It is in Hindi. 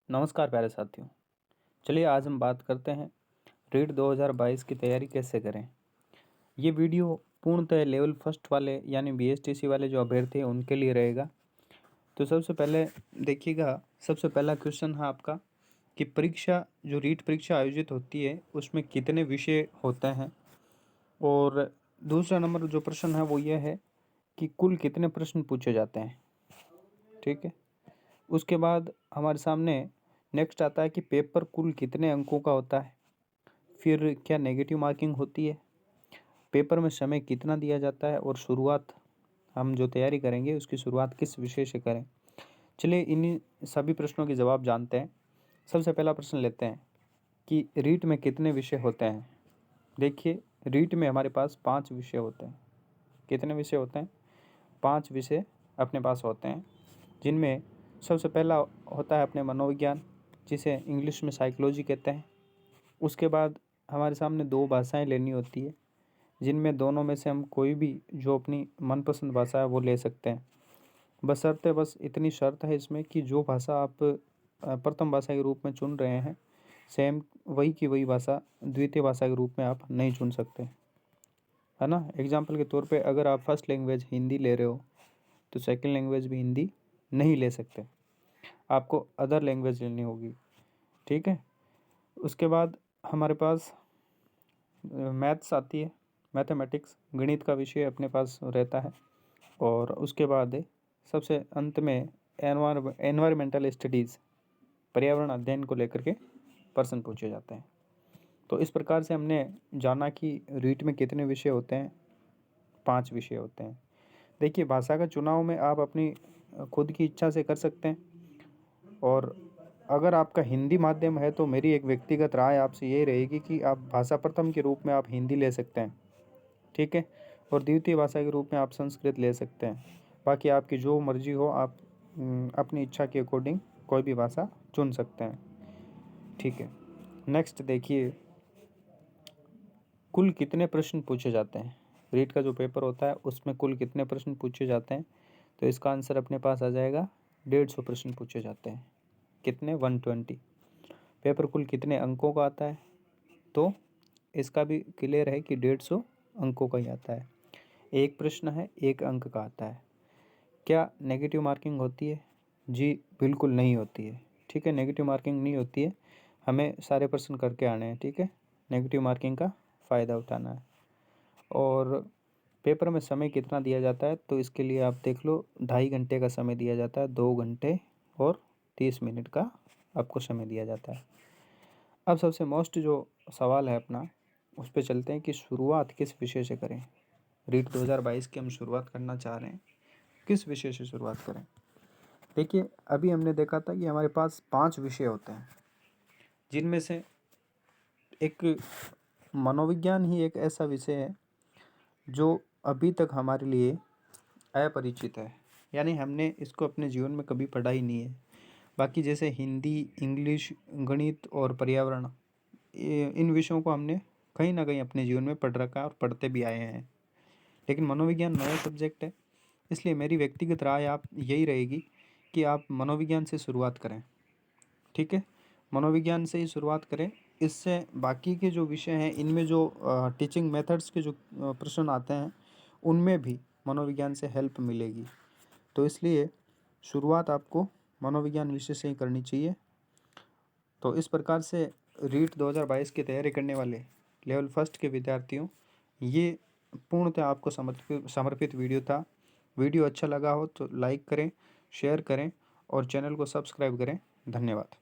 नमस्कार प्यारे साथियों। चलिए आज हम बात करते हैं रीट 2022 की तैयारी कैसे करें। ये वीडियो पूर्णतः लेवल फर्स्ट वाले यानी बीएसटीसी वाले जो अभ्यर्थी हैं उनके लिए रहेगा। तो सबसे पहले देखिएगा, सबसे पहला क्वेश्चन है आपका कि परीक्षा जो रीट परीक्षा आयोजित होती है उसमें कितने विषय होते हैं, और दूसरा नंबर जो प्रश्न है वो ये है कि कुल कितने प्रश्न पूछे जाते हैं। ठीक है, उसके बाद हमारे सामने नेक्स्ट आता है कि पेपर कुल कितने अंकों का होता है, फिर क्या नेगेटिव मार्किंग होती है, पेपर में समय कितना दिया जाता है, और शुरुआत हम जो तैयारी करेंगे उसकी शुरुआत किस विषय से करें। चलिए इन्हीं सभी प्रश्नों के जवाब जानते हैं। सबसे पहला प्रश्न लेते हैं कि रीट में कितने विषय होते हैं। देखिए, रीट में हमारे पास 5 विषय होते हैं। कितने विषय होते हैं? 5 विषय अपने पास होते हैं, जिनमें सबसे पहला होता है अपने मनोविज्ञान, जिसे इंग्लिश में साइकोलॉजी कहते हैं। उसके बाद हमारे सामने 2 भाषाएं लेनी होती है, जिनमें दोनों में से हम कोई भी जो अपनी मनपसंद भाषा है वो ले सकते हैं। बशर्ते बस इतनी शर्त है इसमें कि जो भाषा आप प्रथम भाषा के रूप में चुन रहे हैं, सेम वही की वही भाषा द्वितीय भाषा के रूप में आप नहीं चुन सकते, है ना। एग्जाम्पल के तौर पे अगर आप फर्स्ट लैंग्वेज हिंदी ले रहे हो तो सेकंड लैंग्वेज भी हिंदी नहीं ले सकते, आपको अदर लैंग्वेज लेनी होगी। ठीक है, उसके बाद हमारे पास मैथ्स आती है, मैथमेटिक्स गणित का विषय अपने पास रहता है। और उसके बाद सबसे अंत में एनवायरमेंटल स्टडीज़, पर्यावरण अध्ययन को लेकर के प्रश्न पूछे जाते हैं। तो इस प्रकार से हमने जाना कि रीट में कितने विषय होते हैं। 5 विषय होते हैं। देखिए, भाषा का चुनाव में आप अपनी खुद की इच्छा से कर सकते हैं, और अगर आपका हिंदी माध्यम है तो मेरी एक व्यक्तिगत राय आपसे ये रहेगी कि आप भाषा प्रथम के रूप में आप हिंदी ले सकते हैं। ठीक है, और द्वितीय भाषा के रूप में आप संस्कृत ले सकते हैं। बाकी आपकी जो मर्जी हो, आप अपनी इच्छा के अकॉर्डिंग कोई भी भाषा चुन सकते हैं। ठीक है, नेक्स्ट देखिए, कुल कितने प्रश्न पूछे जाते हैं। रीट का जो पेपर होता है उसमें कुल कितने प्रश्न पूछे जाते हैं, तो इसका आंसर अपने पास आ जाएगा 150 प्रश्न पूछे जाते हैं। कितने? 120। पेपर कुल कितने अंकों का आता है, तो इसका भी क्लियर है कि 150 अंकों का ही आता है। एक प्रश्न है, 1 अंक का आता है। क्या नेगेटिव मार्किंग होती है? जी बिल्कुल नहीं होती है। ठीक है, नेगेटिव मार्किंग नहीं होती है, हमें सारे प्रश्न करके आने हैं। ठीक है, नेगेटिव मार्किंग का फ़ायदा उठाना है। और पेपर में समय कितना दिया जाता है, तो इसके लिए आप देख लो, 2.5 घंटे का समय दिया जाता है। 2 घंटे और 30 मिनट का आपको समय दिया जाता है। अब सबसे मोस्ट जो सवाल है अपना, उस पे चलते हैं कि शुरुआत किस विषय से करें। रीट 2022 की हम शुरुआत करना चाह रहे हैं, किस विषय से शुरुआत करें। देखिए, अभी हमने देखा था कि हमारे पास 5 विषय होते हैं, जिनमें से एक मनोविज्ञान ही एक ऐसा विषय है जो अभी तक हमारे लिए अपरिचित है, यानी हमने इसको अपने जीवन में कभी पढ़ा ही नहीं है। बाकी जैसे हिंदी, इंग्लिश, गणित और पर्यावरण, इन विषयों को हमने कहीं ना कहीं अपने जीवन में पढ़ रखा है और पढ़ते भी आए हैं। लेकिन मनोविज्ञान नया सब्जेक्ट है, इसलिए मेरी व्यक्तिगत राय आप यही रहेगी कि आप मनोविज्ञान से शुरुआत करें। ठीक है, मनोविज्ञान से ही शुरुआत करें। इससे बाकी के जो विषय हैं, इनमें जो टीचिंग मेथड्स के जो प्रश्न आते हैं, उनमें भी मनोविज्ञान से हेल्प मिलेगी। तो इसलिए शुरुआत आपको मनोविज्ञान विषय से ही करनी चाहिए। तो इस प्रकार से रीट 2022 की तैयारी करने वाले लेवल फर्स्ट के विद्यार्थियों, ये पूर्णतः आपको समर्पित वीडियो था। वीडियो अच्छा लगा हो तो लाइक करें, शेयर करें और चैनल को सब्सक्राइब करें। धन्यवाद।